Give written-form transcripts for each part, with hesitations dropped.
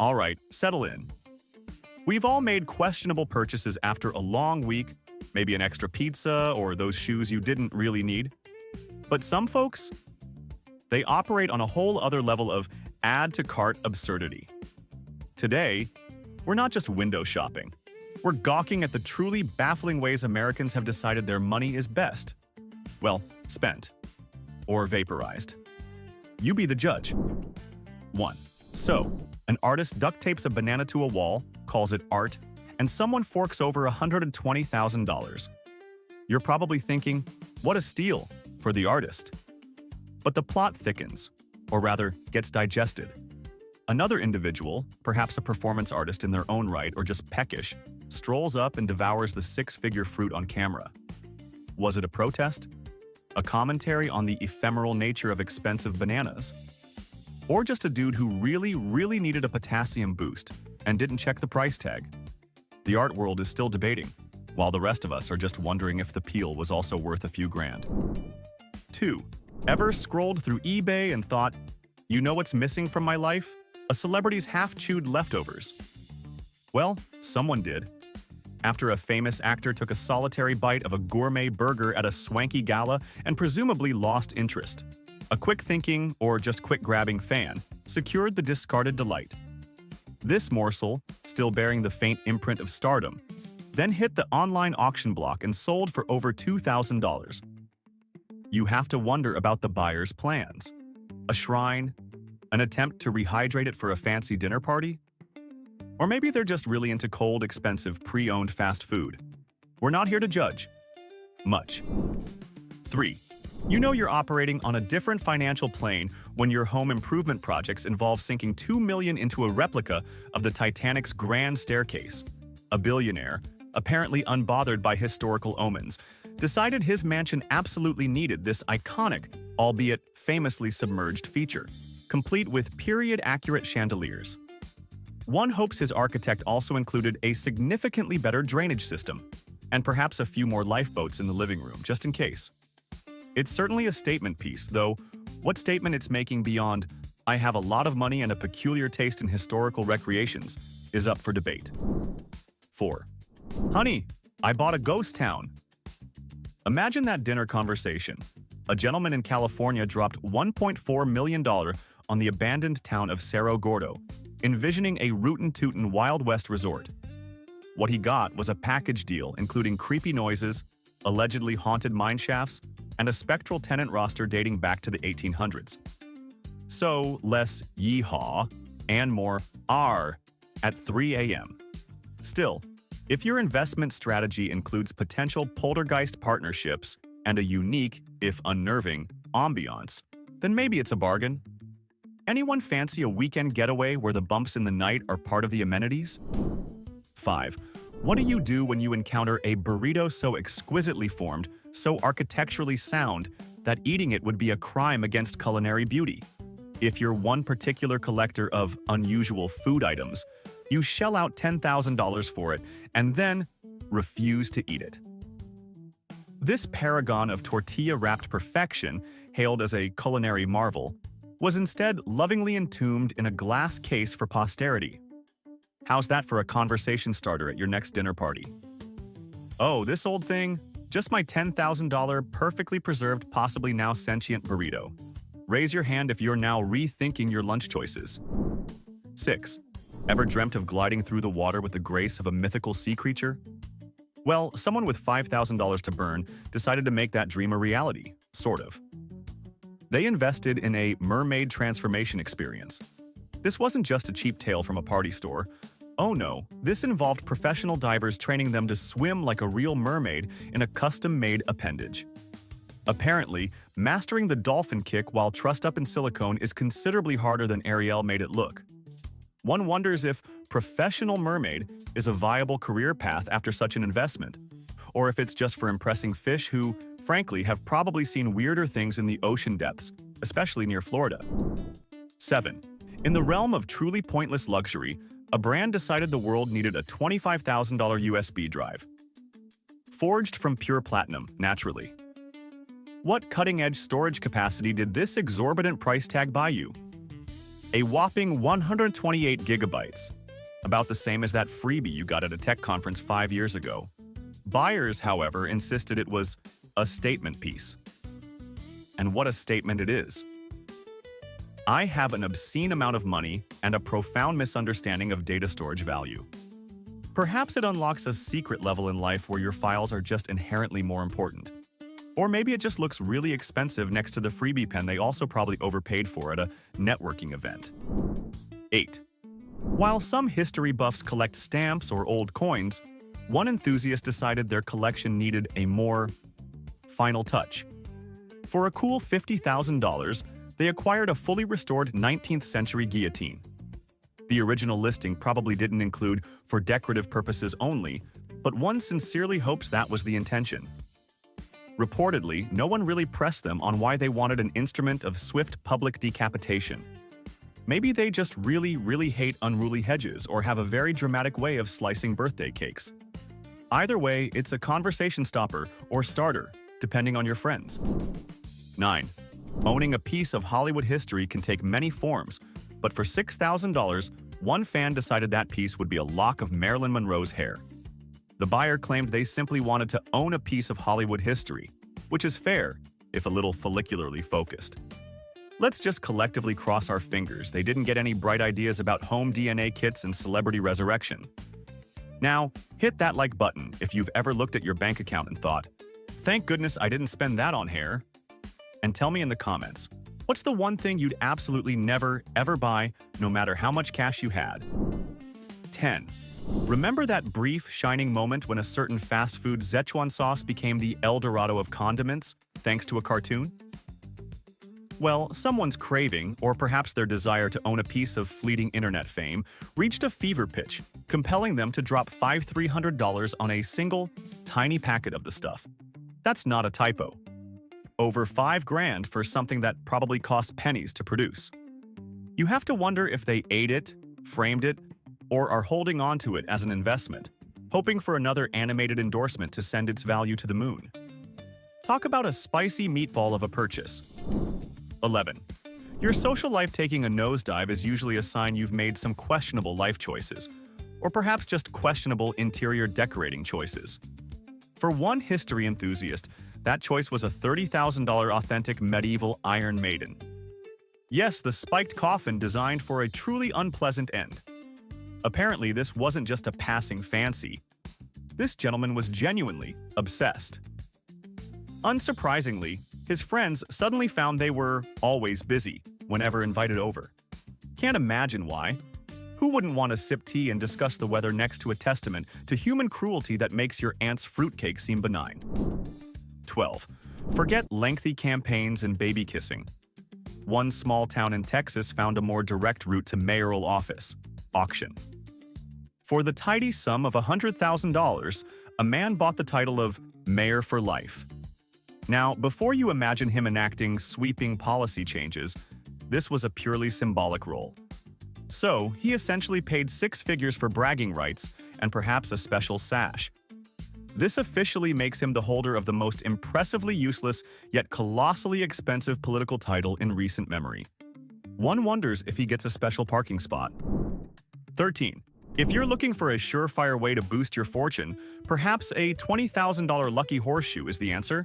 All right, settle in. We've all made questionable purchases after a long week, maybe an extra pizza or those shoes you didn't really need. But some folks, they operate on a whole other level of add-to-cart absurdity. Today, we're not just window shopping. We're gawking at the truly baffling ways Americans have decided their money is best. Well, spent. Or vaporized. You be the judge. 1. So, an artist duct tapes a banana to a wall, calls it art, and someone forks over $120,000. You're probably thinking, what a steal for the artist. But the plot thickens, or rather, gets digested. Another individual, perhaps a performance artist in their own right or just peckish, strolls up and devours the six-figure fruit on camera. Was it a protest? A commentary on the ephemeral nature of expensive bananas? Or just a dude who really needed a potassium boost and didn't check the price tag? The art world is still debating, while the rest of us are just wondering if the peel was also worth a few grand. 2. Ever scrolled through eBay and thought, you know what's missing from my life? A celebrity's half-chewed leftovers. Well, someone did. After a famous actor took a solitary bite of a gourmet burger at a swanky gala and presumably lost interest, a quick-thinking or just quick-grabbing fan secured the discarded delight. This morsel, still bearing the faint imprint of stardom, then hit the online auction block and sold for over $2,000. You have to wonder about the buyer's plans. A shrine? An attempt to rehydrate it for a fancy dinner party? Or maybe they're just really into cold, expensive, pre-owned fast food. We're not here to judge. Much. 3. You know you're operating on a different financial plane when your home improvement projects involve sinking $2 million into a replica of the Titanic's grand staircase. A billionaire, apparently unbothered by historical omens, decided his mansion absolutely needed this iconic, albeit famously submerged feature, complete with period-accurate chandeliers. One hopes his architect also included a significantly better drainage system, and perhaps a few more lifeboats in the living room, just in case. It's certainly a statement piece, though what statement it's making beyond, I have a lot of money and a peculiar taste in historical recreations, is up for debate. 4. Honey, I bought a ghost town. Imagine that dinner conversation. A gentleman in California dropped $1.4 million on the abandoned town of Cerro Gordo, envisioning a rootin' Wild West resort. What he got was a package deal including creepy noises, allegedly haunted mine shafts, and a spectral tenant roster dating back to the 1800s. So, less yeehaw and more R at 3 a.m. Still, if your investment strategy includes potential poltergeist partnerships and a unique, if unnerving, ambiance, then maybe it's a bargain. Anyone fancy a weekend getaway where the bumps in the night are part of the amenities? 5. What do you do when you encounter a burrito so exquisitely formed, so architecturally sound, that eating it would be a crime against culinary beauty? If you're one particular collector of unusual food items, you shell out $10,000 for it and then refuse to eat it. This paragon of tortilla-wrapped perfection, hailed as a culinary marvel, was instead lovingly entombed in a glass case for posterity. How's that for a conversation starter at your next dinner party? Oh, this old thing? Just my $10,000 perfectly preserved, possibly now sentient burrito. Raise your hand if you're now rethinking your lunch choices. 6. Ever dreamt of gliding through the water with the grace of a mythical sea creature? Well, someone with $5,000 to burn decided to make that dream a reality, sort of. They invested in a mermaid transformation experience. This wasn't just a cheap tale from a party store. Oh no, this involved professional divers training them to swim like a real mermaid in a custom-made appendage. Apparently, mastering the dolphin kick while trussed up in silicone is considerably harder than Ariel made it look. One wonders if professional mermaid is a viable career path after such an investment, or if it's just for impressing fish who, frankly, have probably seen weirder things in the ocean depths, especially near Florida. 7. In the realm of truly pointless luxury, a brand decided the world needed a $25,000 USB drive. Forged from pure platinum, naturally. What cutting-edge storage capacity did this exorbitant price tag buy you? A whopping 128 gigabytes, about the same as that freebie you got at a tech conference 5 years ago. Buyers, however, insisted it was a statement piece. And what a statement it is. I have an obscene amount of money and a profound misunderstanding of data storage value. Perhaps it unlocks a secret level in life where your files are just inherently more important. Or maybe it just looks really expensive next to the freebie pen they also probably overpaid for at a networking event. 8. While some history buffs collect stamps or old coins, one enthusiast decided their collection needed a more final touch. For a cool $50,000, they acquired a fully restored 19th century guillotine. The original listing probably didn't include for decorative purposes only, but one sincerely hopes that was the intention. Reportedly, no one really pressed them on why they wanted an instrument of swift public decapitation. Maybe they just really hate unruly hedges or have a very dramatic way of slicing birthday cakes. Either way, it's a conversation stopper or starter, depending on your friends. 9. Owning a piece of Hollywood history can take many forms, but for $6,000, one fan decided that piece would be a lock of Marilyn Monroe's hair. The buyer claimed they simply wanted to own a piece of Hollywood history, which is fair, if a little follicularly focused. Let's just collectively cross our fingers they didn't get any bright ideas about home DNA kits and celebrity resurrection. Now, hit that like button if you've ever looked at your bank account and thought, "Thank goodness I didn't spend that on hair." And tell me in the comments, what's the one thing you'd absolutely never, ever buy, no matter how much cash you had? 10. Remember that brief, shining moment when a certain fast food Szechuan sauce became the El Dorado of condiments, thanks to a cartoon? Well, someone's craving, or perhaps their desire to own a piece of fleeting internet fame, reached a fever pitch, compelling them to drop $300 on a single, tiny packet of the stuff. That's not a typo. Over $5,000 for something that probably cost pennies to produce. You have to wonder if they ate it, framed it, or are holding on to it as an investment, hoping for another animated endorsement to send its value to the moon. Talk about a spicy meatball of a purchase. 11. Your social life taking a nosedive is usually a sign you've made some questionable life choices, or perhaps just questionable interior decorating choices. For one history enthusiast, that choice was a $30,000 authentic medieval Iron Maiden. Yes, the spiked coffin designed for a truly unpleasant end. Apparently, this wasn't just a passing fancy. This gentleman was genuinely obsessed. Unsurprisingly, his friends suddenly found they were always busy whenever invited over. Can't imagine why. Who wouldn't want to sip tea and discuss the weather next to a testament to human cruelty that makes your aunt's fruitcake seem benign? 12. Forget lengthy campaigns and baby kissing. One small town in Texas found a more direct route to mayoral office: auction. For the tidy sum of $100,000, a man bought the title of Mayor for Life. Now, before you imagine him enacting sweeping policy changes, this was a purely symbolic role. So, he essentially paid 6 figures for bragging rights and perhaps a special sash. This officially makes him the holder of the most impressively useless yet colossally expensive political title in recent memory. One wonders if he gets a special parking spot. 13. If you're looking for a surefire way to boost your fortune, perhaps a $20,000 lucky horseshoe is the answer.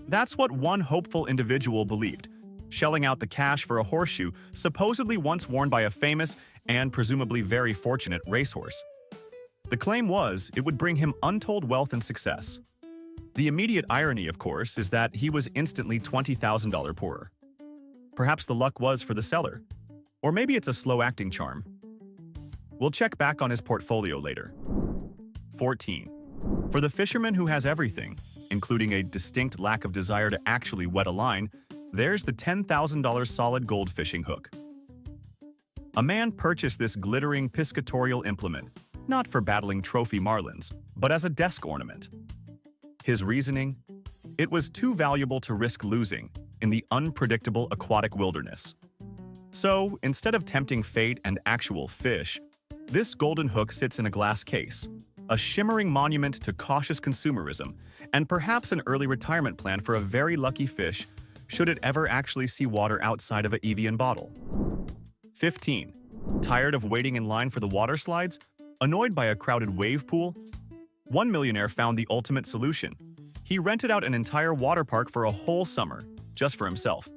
That's what one hopeful individual believed, shelling out the cash for a horseshoe supposedly once worn by a famous and presumably very fortunate racehorse. The claim was it would bring him untold wealth and success. The immediate irony, of course, is that he was instantly $20,000 poorer. Perhaps the luck was for the seller. Or maybe it's a slow-acting charm. We'll check back on his portfolio later. 14. For the fisherman who has everything, including a distinct lack of desire to actually wet a line, there's the $10,000 solid gold fishing hook. A man purchased this glittering piscatorial implement, not for battling trophy marlins, but as a desk ornament. His reasoning? It was too valuable to risk losing in the unpredictable aquatic wilderness. So, instead of tempting fate and actual fish, this golden hook sits in a glass case, a shimmering monument to cautious consumerism, and perhaps an early retirement plan for a very lucky fish should it ever actually see water outside of an Evian bottle. 15. Tired of waiting in line for the water slides? Annoyed by a crowded wave pool? One millionaire found the ultimate solution. He rented out an entire water park for a whole summer, just for himself.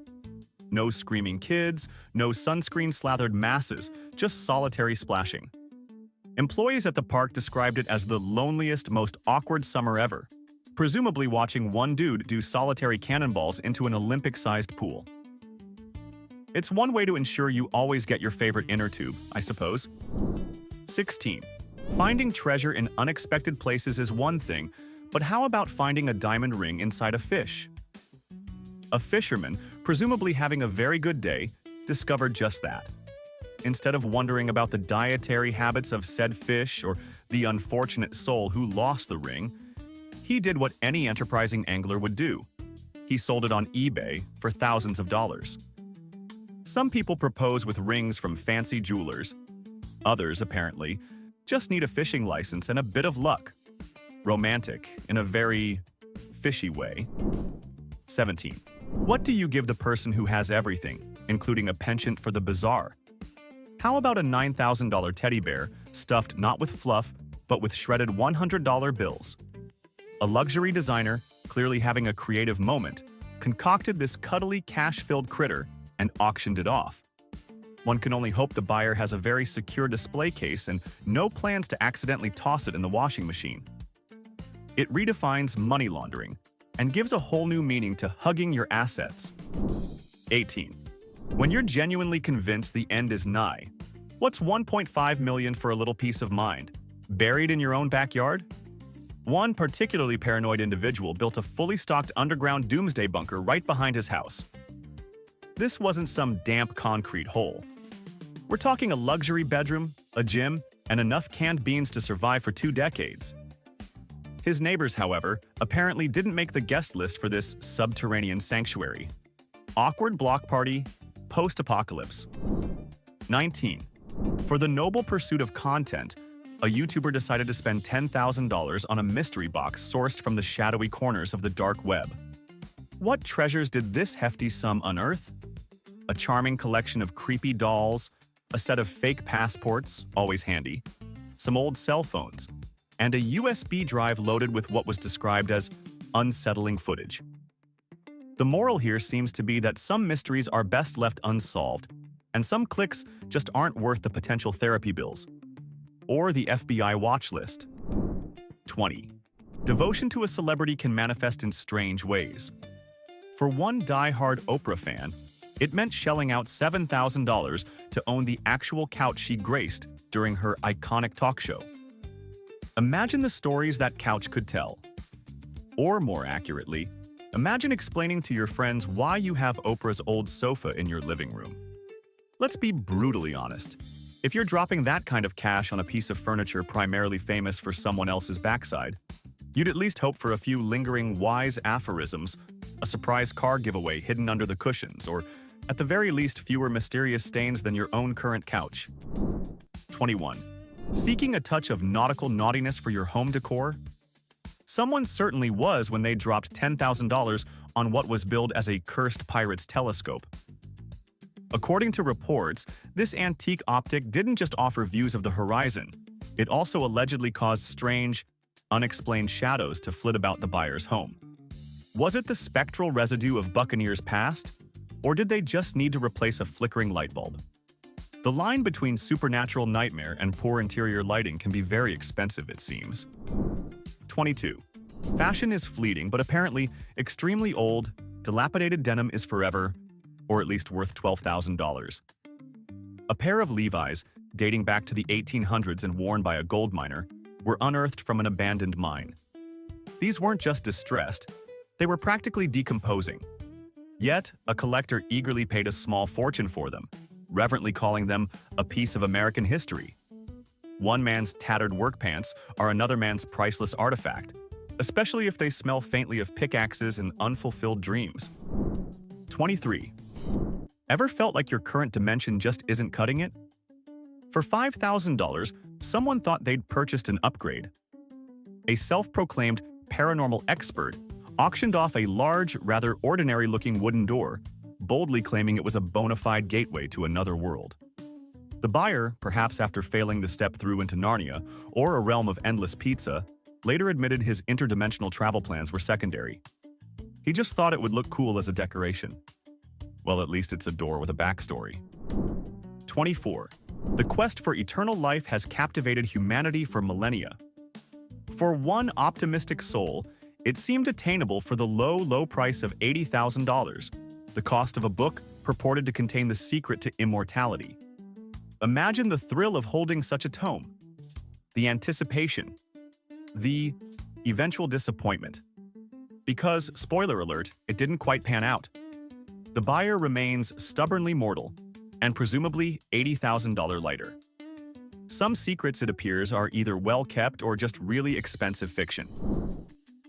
No screaming kids, no sunscreen-slathered masses, just solitary splashing. Employees at the park described it as the loneliest, most awkward summer ever, presumably watching one dude do solitary cannonballs into an Olympic-sized pool. It's one way to ensure you always get your favorite inner tube, I suppose. 16. Finding treasure in unexpected places is one thing, but how about finding a diamond ring inside a fish? A fisherman, presumably having a very good day, discovered just that. Instead of wondering about the dietary habits of said fish or the unfortunate soul who lost the ring, he did what any enterprising angler would do. He sold it on eBay for thousands of dollars. Some people propose with rings from fancy jewelers. Others, apparently, just need a fishing license and a bit of luck. Romantic, in a very fishy way. 17. What do you give the person who has everything, including a penchant for the bizarre? How about a $9,000 teddy bear stuffed not with fluff, but with shredded $100 bills? A luxury designer, clearly having a creative moment, concocted this cuddly cash-filled critter and auctioned it off. One can only hope the buyer has a very secure display case and no plans to accidentally toss it in the washing machine. It redefines money laundering and gives a whole new meaning to hugging your assets. 18. When you're genuinely convinced the end is nigh, what's $1.5 million for a little peace of mind? Buried in your own backyard? One particularly paranoid individual built a fully stocked underground doomsday bunker right behind his house. This wasn't some damp concrete hole. We're talking a luxury bedroom, a gym, and enough canned beans to survive for 2 decades. His neighbors, however, apparently didn't make the guest list for this subterranean sanctuary. Awkward block party, post-apocalypse. 19. For the noble pursuit of content, a YouTuber decided to spend $10,000 on a mystery box sourced from the shadowy corners of the dark web. What treasures did this hefty sum unearth? A charming collection of creepy dolls, a set of fake passports, always handy, some old cell phones, and a USB drive loaded with what was described as unsettling footage. The moral here seems to be that some mysteries are best left unsolved, and some clicks just aren't worth the potential therapy bills. Or the FBI watch list. 20. Devotion to a celebrity can manifest in strange ways. For one die-hard Oprah fan, it meant shelling out $7,000 to own the actual couch she graced during her iconic talk show. Imagine the stories that couch could tell. Or more accurately, imagine explaining to your friends why you have Oprah's old sofa in your living room. Let's be brutally honest. If you're dropping that kind of cash on a piece of furniture primarily famous for someone else's backside, you'd at least hope for a few lingering wise aphorisms, a surprise car giveaway hidden under the cushions, or at the very least fewer mysterious stains than your own current couch. 21. Seeking a touch of nautical naughtiness for your home decor? Someone certainly was when they dropped $10,000 on what was billed as a cursed pirate's telescope. According to reports, this antique optic didn't just offer views of the horizon, it also allegedly caused strange, unexplained shadows to flit about the buyer's home. Was it the spectral residue of Buccaneers' past? Or did they just need to replace a flickering light bulb? The line between supernatural nightmare and poor interior lighting can be very expensive, it seems. 22. Fashion is fleeting, but apparently extremely old, dilapidated denim is forever, or at least worth $12,000. A pair of Levi's, dating back to the 1800s and worn by a gold miner, were unearthed from an abandoned mine. These weren't just distressed, they were practically decomposing. Yet, a collector eagerly paid a small fortune for them, reverently calling them a piece of American history. One man's tattered work pants are another man's priceless artifact, especially if they smell faintly of pickaxes and unfulfilled dreams. 23. Ever felt like your current dimension just isn't cutting it? For $5,000, someone thought they'd purchased an upgrade. A self-proclaimed paranormal expert auctioned off a large, rather ordinary-looking wooden door, boldly claiming it was a bona fide gateway to another world. The buyer, perhaps after failing to step through into Narnia or a realm of endless pizza, later admitted his interdimensional travel plans were secondary. He just thought it would look cool as a decoration. Well, at least it's a door with a backstory. 24. The quest for eternal life has captivated humanity for millennia. For one optimistic soul, it seemed attainable for the low price of $80,000, the cost of a book purported to contain the secret to immortality. Imagine the thrill of holding such a tome, the anticipation, the eventual disappointment. Because, spoiler alert, it didn't quite pan out. The buyer remains stubbornly mortal, and presumably $80,000 lighter. Some secrets, it appears, are either well-kept or just really expensive fiction.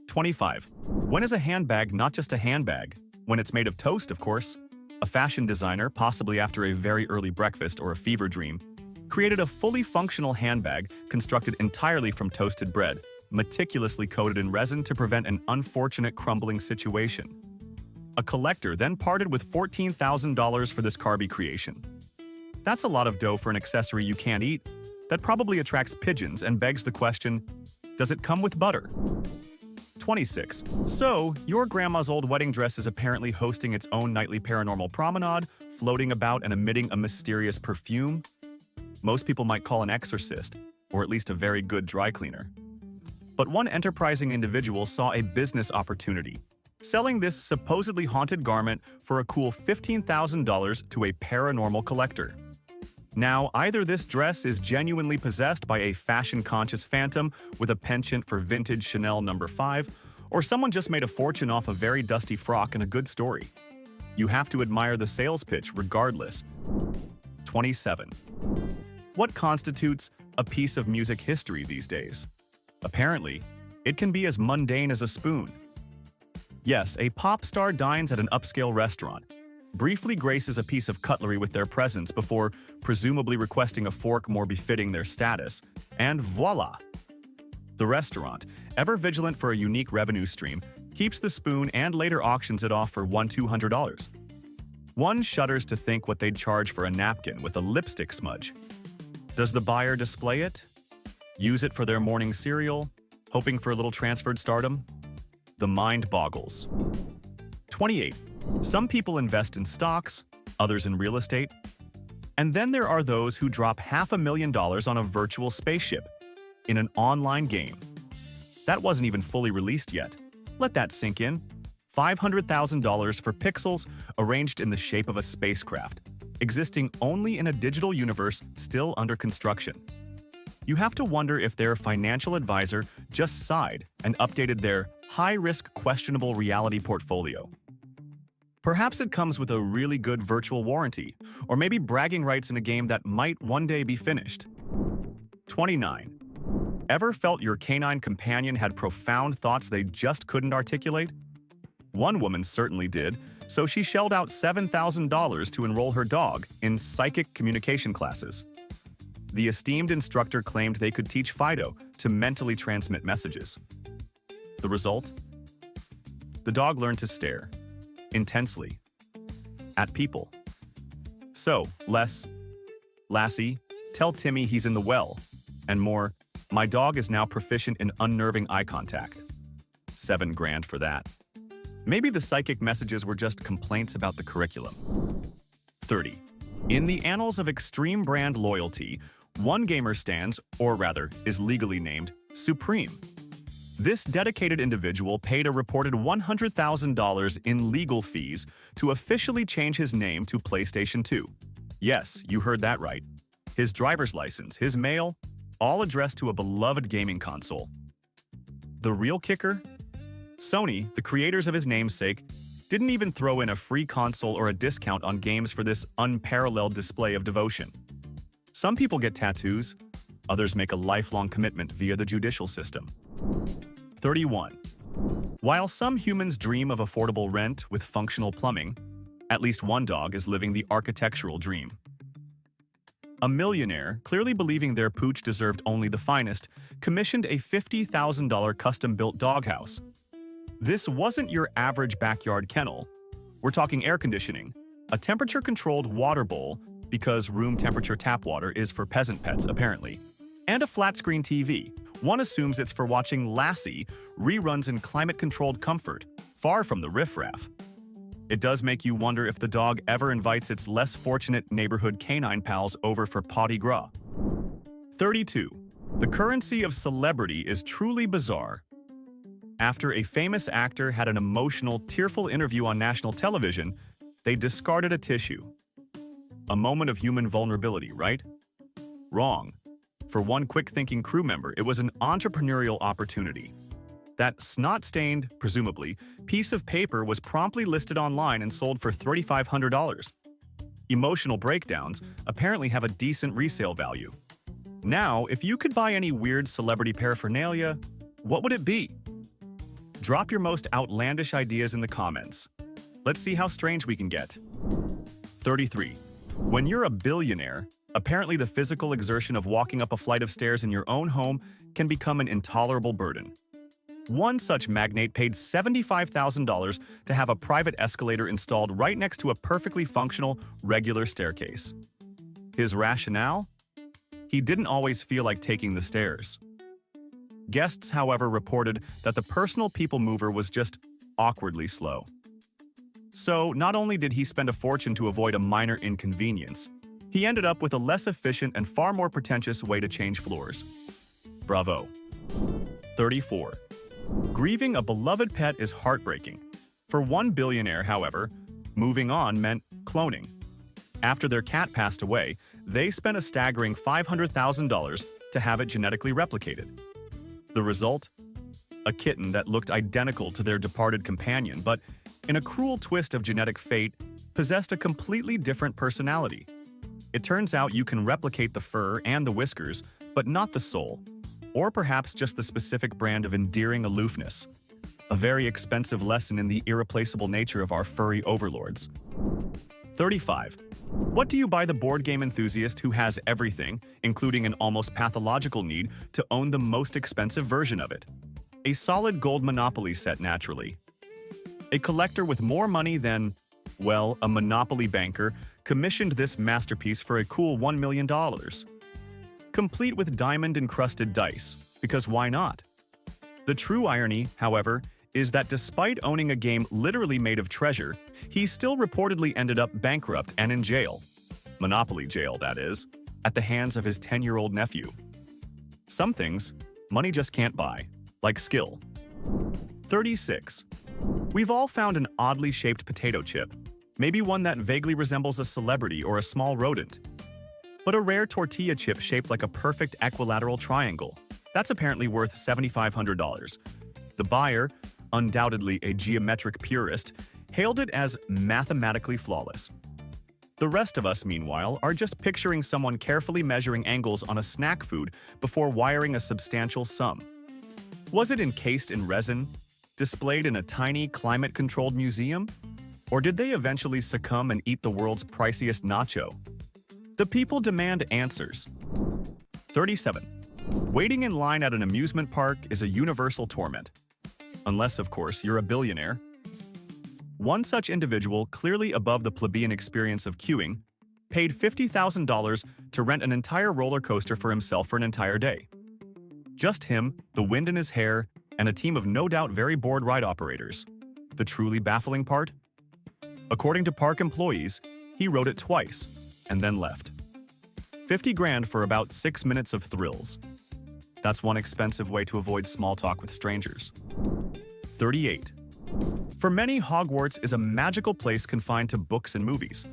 25. When is a handbag not just a handbag? When it's made of toast, of course. A fashion designer, possibly after a very early breakfast or a fever dream, created a fully functional handbag constructed entirely from toasted bread, meticulously coated in resin to prevent an unfortunate crumbling situation. A collector then parted with $14,000 for this carby creation. That's a lot of dough for an accessory you can't eat. That probably attracts pigeons and begs the question, does it come with butter? 26. So, your grandma's old wedding dress is apparently hosting its own nightly paranormal promenade, floating about and emitting a mysterious perfume? Most people might call an exorcist, or at least a very good dry cleaner. But one enterprising individual saw a business opportunity, selling this supposedly haunted garment for a cool $15,000 to a paranormal collector. Now, either this dress is genuinely possessed by a fashion-conscious phantom with a penchant for vintage Chanel No. 5, or someone just made a fortune off a very dusty frock and a good story. You have to admire the sales pitch regardless. 27. What constitutes a piece of music history these days? Apparently, it can be as mundane as a spoon. Yes, a pop star dines at an upscale restaurant, briefly graces a piece of cutlery with their presence before presumably requesting a fork more befitting their status, and voila! The restaurant, ever vigilant for a unique revenue stream, keeps the spoon and later auctions it off for $200. One shudders to think what they'd charge for a napkin with a lipstick smudge. Does the buyer display it? Use it for their morning cereal, hoping for a little transferred stardom? The mind boggles. 28. Some people invest in stocks, others in real estate. And then there are those who drop $500,000 on a virtual spaceship in an online game. That wasn't even fully released yet. Let that sink in. $500,000 for pixels arranged in the shape of a spacecraft, existing only in a digital universe still under construction. You have to wonder if their financial advisor just sighed and updated their high-risk questionable reality portfolio. Perhaps it comes with a really good virtual warranty, or maybe bragging rights in a game that might one day be finished. 29. Ever felt your canine companion had profound thoughts they just couldn't articulate? One woman certainly did, so she shelled out $7,000 to enroll her dog in psychic communication classes. The esteemed instructor claimed they could teach Fido to mentally transmit messages. The result? The dog learned to stare intensely at people. So, Lassie, tell Timmy he's in the well, and more, my dog is now proficient in unnerving eye contact. $7,000 for that. Maybe the psychic messages were just complaints about the curriculum. 30. In the annals of extreme brand loyalty, one gamer stands, or rather, is legally named, Supreme. This dedicated individual paid a reported $100,000 in legal fees to officially change his name to PlayStation 2. Yes, you heard that right. His driver's license, his mail, all addressed to a beloved gaming console. The real kicker? Sony, the creators of his namesake, didn't even throw in a free console or a discount on games for this unparalleled display of devotion. Some people get tattoos, others make a lifelong commitment via the judicial system. 31. While some humans dream of affordable rent with functional plumbing, at least one dog is living the architectural dream. A millionaire, clearly believing their pooch deserved only the finest, commissioned a $50,000 custom-built doghouse. This wasn't your average backyard kennel. We're talking air conditioning, a temperature-controlled water bowl, because room temperature tap water is for peasant pets, apparently. And a flat-screen TV. One assumes it's for watching Lassie reruns in climate-controlled comfort, far from the riffraff. It does make you wonder if the dog ever invites its less fortunate neighborhood canine pals over for potty gras. 32. The currency of celebrity is truly bizarre. After a famous actor had an emotional, tearful interview on national television, they discarded a tissue. A moment of human vulnerability, right? Wrong. For one quick-thinking crew member, it was an entrepreneurial opportunity. That snot-stained, presumably, piece of paper was promptly listed online and sold for $3,500. Emotional breakdowns apparently have a decent resale value. Now, if you could buy any weird celebrity paraphernalia, what would it be? Drop your most outlandish ideas in the comments. Let's see how strange we can get. 33. When you're a billionaire, apparently the physical exertion of walking up a flight of stairs in your own home can become an intolerable burden. One such magnate paid $75,000 to have a private escalator installed right next to a perfectly functional, regular staircase. His rationale? He didn't always feel like taking the stairs. Guests, however, reported that the personal people mover was just awkwardly slow. So, not only did he spend a fortune to avoid a minor inconvenience, he ended up with a less efficient and far more pretentious way to change floors. Bravo. 34. Grieving a beloved pet is heartbreaking. For one billionaire, however, moving on meant cloning. After their cat passed away, they spent a staggering $500,000 to have it genetically replicated. The result? A kitten that looked identical to their departed companion, but, in a cruel twist of genetic fate, possessed a completely different personality. It turns out you can replicate the fur and the whiskers, but not the soul. Or perhaps just the specific brand of endearing aloofness. A very expensive lesson in the irreplaceable nature of our furry overlords. 35. What do you buy the board game enthusiast who has everything, including an almost pathological need to own the most expensive version of it? A solid gold Monopoly set, naturally. A collector with more money than, well, a Monopoly banker commissioned this masterpiece for a cool $1 million. Complete with diamond-encrusted dice, because why not? The true irony, however, is that despite owning a game literally made of treasure, he still reportedly ended up bankrupt and in jail. Monopoly jail, that is, at the hands of his 10-year-old nephew. Some things, money just can't buy, like skill. 36. We've all found an oddly shaped potato chip, maybe one that vaguely resembles a celebrity or a small rodent. But a rare tortilla chip shaped like a perfect equilateral triangle. That's apparently worth $7,500. The buyer, undoubtedly a geometric purist, hailed it as mathematically flawless. The rest of us, meanwhile, are just picturing someone carefully measuring angles on a snack food before wiring a substantial sum. Was it encased in resin, displayed in a tiny, climate-controlled museum? Or did they eventually succumb and eat the world's priciest nacho? The people demand answers. 37. Waiting in line at an amusement park is a universal torment. Unless, of course, you're a billionaire. One such individual, clearly above the plebeian experience of queuing, paid $50,000 to rent an entire roller coaster for himself for an entire day. Just him, the wind in his hair, and a team of no doubt very bored ride operators. The truly baffling part? According to park employees, he rode it twice, and then left. 50 grand for about 6 minutes of thrills. That's one expensive way to avoid small talk with strangers. 38. For many, Hogwarts is a magical place confined to books and movies.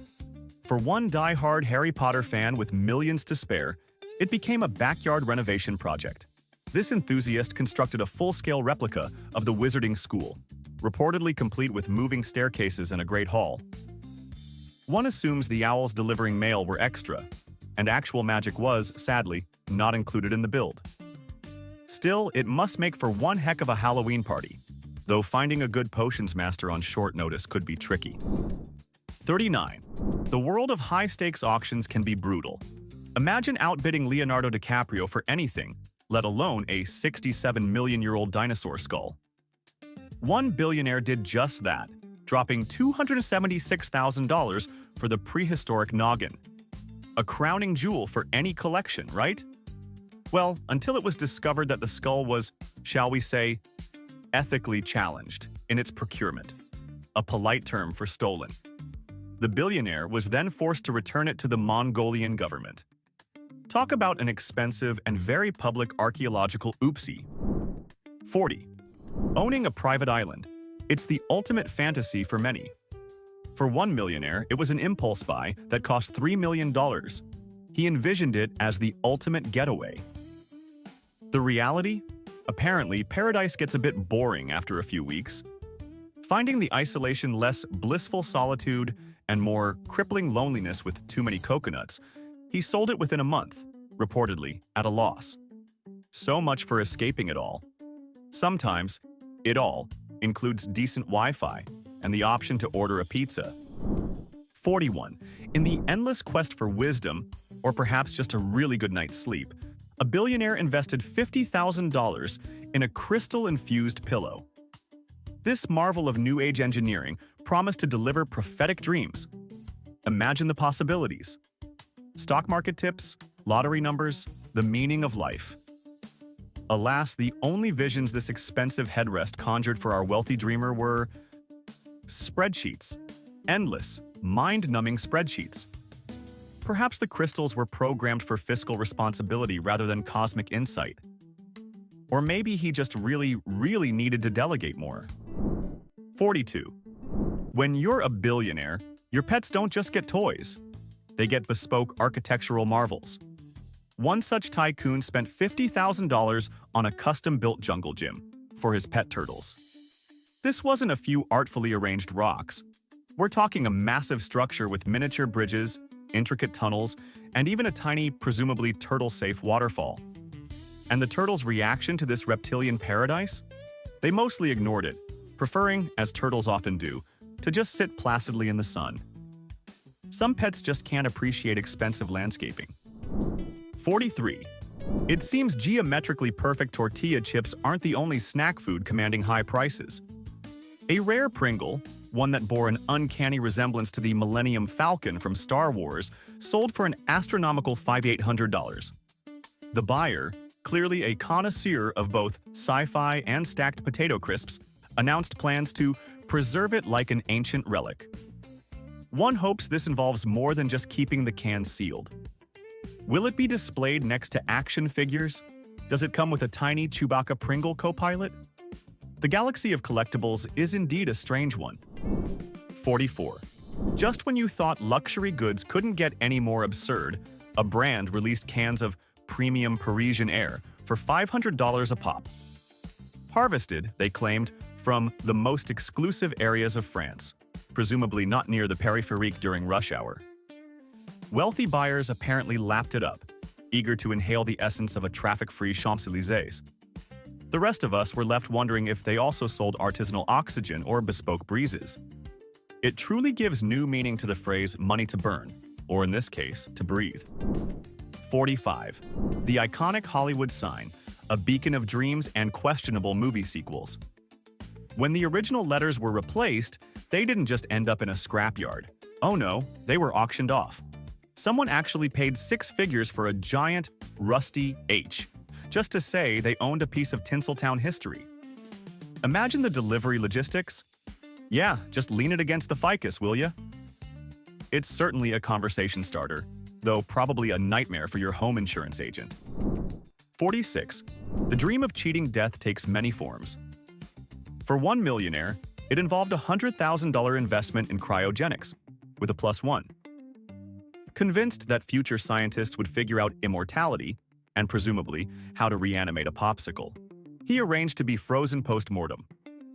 For one die-hard Harry Potter fan with millions to spare, it became a backyard renovation project. This enthusiast constructed a full-scale replica of the Wizarding School, reportedly complete with moving staircases and a great hall. One assumes the owls delivering mail were extra, and actual magic was, sadly, not included in the build. Still, it must make for one heck of a Halloween party, though finding a good potions master on short notice could be tricky. 39. The world of high-stakes auctions can be brutal. Imagine outbidding Leonardo DiCaprio for anything, let alone a 67-million-year-old dinosaur skull. One billionaire did just that, dropping $276,000 for the prehistoric noggin. A crowning jewel for any collection, right? Well, until it was discovered that the skull was, shall we say, ethically challenged in its procurement, a polite term for stolen. The billionaire was then forced to return it to the Mongolian government. Talk about an expensive and very public archaeological oopsie. 40. Owning a private island. It's the ultimate fantasy for many. For one millionaire, it was an impulse buy that cost $3 million. He envisioned it as the ultimate getaway. The reality? Apparently, paradise gets a bit boring after a few weeks. Finding the isolation less blissful solitude and more crippling loneliness with too many coconuts, he sold it within a month, reportedly at a loss. So much for escaping it all. Sometimes, it all includes decent Wi-Fi and the option to order a pizza. 41. In the endless quest for wisdom, or perhaps just a really good night's sleep, a billionaire invested $50,000 in a crystal-infused pillow. This marvel of New Age engineering promised to deliver prophetic dreams. Imagine the possibilities. Stock market tips, lottery numbers, the meaning of life. Alas, the only visions this expensive headrest conjured for our wealthy dreamer were spreadsheets. Endless, mind-numbing spreadsheets. Perhaps the crystals were programmed for fiscal responsibility rather than cosmic insight. Or maybe he just really needed to delegate more. 42. When you're a billionaire, your pets don't just get toys. They get bespoke architectural marvels. One such tycoon spent $50,000 on a custom-built jungle gym for his pet turtles. This wasn't a few artfully arranged rocks. We're talking a massive structure with miniature bridges, intricate tunnels, and even a tiny, presumably turtle-safe waterfall. And the turtles' reaction to this reptilian paradise? They mostly ignored it, preferring, as turtles often do, to just sit placidly in the sun. Some pets just can't appreciate expensive landscaping. 43. It seems geometrically perfect tortilla chips aren't the only snack food commanding high prices. A rare Pringle, one that bore an uncanny resemblance to the Millennium Falcon from Star Wars, sold for an astronomical $5,800. The buyer, clearly a connoisseur of both sci-fi and stacked potato crisps, announced plans to preserve it like an ancient relic. One hopes this involves more than just keeping the can sealed. Will it be displayed next to action figures? Does it come with a tiny Chewbacca Pringle co-pilot? The galaxy of collectibles is indeed a strange one. 44. Just when you thought luxury goods couldn't get any more absurd, a brand released cans of premium Parisian air for $500 a pop. Harvested, they claimed, from the most exclusive areas of France, presumably not near the périphérique during rush hour. Wealthy buyers apparently lapped it up, eager to inhale the essence of a traffic-free Champs-Élysées. The rest of us were left wondering if they also sold artisanal oxygen or bespoke breezes. It truly gives new meaning to the phrase money to burn, or in this case, to breathe. 45. The iconic Hollywood sign, a beacon of dreams and questionable movie sequels. When the original letters were replaced, they didn't just end up in a scrapyard. Oh no, they were auctioned off. Someone actually paid 6 figures for a giant, rusty H, just to say they owned a piece of Tinseltown history. Imagine the delivery logistics. Yeah, just lean it against the ficus, will ya? It's certainly a conversation starter, though probably a nightmare for your home insurance agent. 46. The dream of cheating death takes many forms. For one millionaire, it involved a $100,000 investment in cryogenics, with a +1. Convinced that future scientists would figure out immortality, and presumably how to reanimate a popsicle, he arranged to be frozen post-mortem.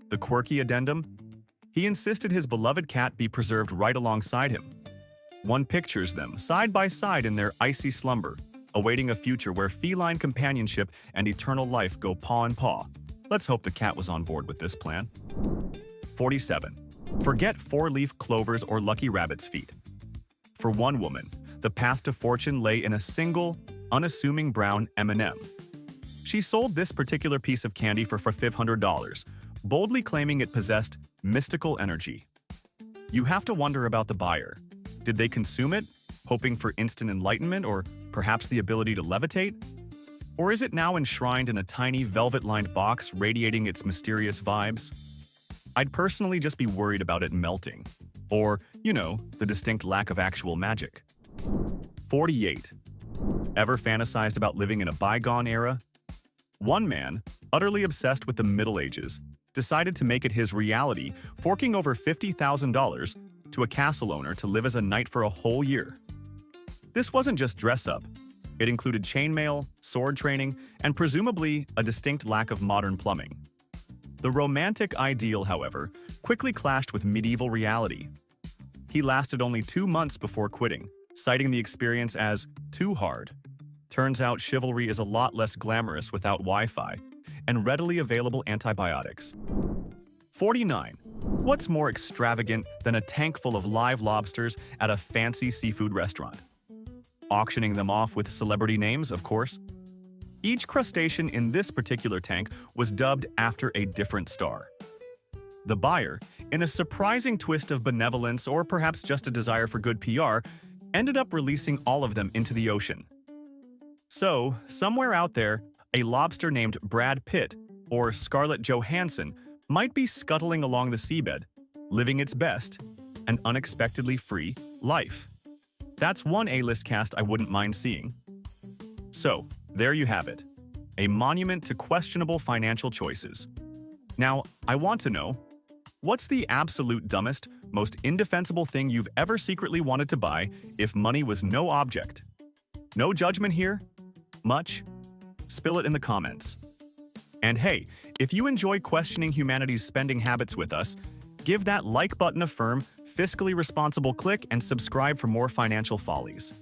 The quirky addendum? He insisted his beloved cat be preserved right alongside him. One pictures them side by side in their icy slumber, awaiting a future where feline companionship and eternal life go paw in paw. Let's hope the cat was on board with this plan. 47. Forget four-leaf clovers or lucky rabbit's feet. For one woman, the path to fortune lay in a single, unassuming brown M&M. She sold this particular piece of candy for $500, boldly claiming it possessed mystical energy. You have to wonder about the buyer. Did they consume it? hoping for instant enlightenment or perhaps the ability to levitate? Or is it now enshrined in a tiny velvet-lined box radiating its mysterious vibes? I'd personally just be worried about it melting. Or, the distinct lack of actual magic. 48. Ever fantasized about living in a bygone era? One man, utterly obsessed with the Middle Ages, decided to make it his reality, forking over $50,000 to a castle owner to live as a knight for a whole year. This wasn't just dress-up. It included chainmail, sword training, and presumably a distinct lack of modern plumbing. The romantic ideal, however, quickly clashed with medieval reality. He lasted only 2 months before quitting, citing the experience as too hard. Turns out chivalry is a lot less glamorous without Wi-Fi and readily available antibiotics. 49. What's more extravagant than a tank full of live lobsters at a fancy seafood restaurant? Auctioning them off with celebrity names, of course. Each crustacean in this particular tank was dubbed after a different star. The buyer, in a surprising twist of benevolence or perhaps just a desire for good PR, ended up releasing all of them into the ocean. So, somewhere out there, a lobster named Brad Pitt or Scarlett Johansson might be scuttling along the seabed, living its best, an unexpectedly free life. That's one A-list cast I wouldn't mind seeing. So, there you have it. A monument to questionable financial choices. Now, I want to know, what's the absolute dumbest, most indefensible thing you've ever secretly wanted to buy if money was no object? No judgment here? Much? Spill it in the comments. And hey, if you enjoy questioning humanity's spending habits with us, give that like button a firm, fiscally responsible click and subscribe for more financial follies.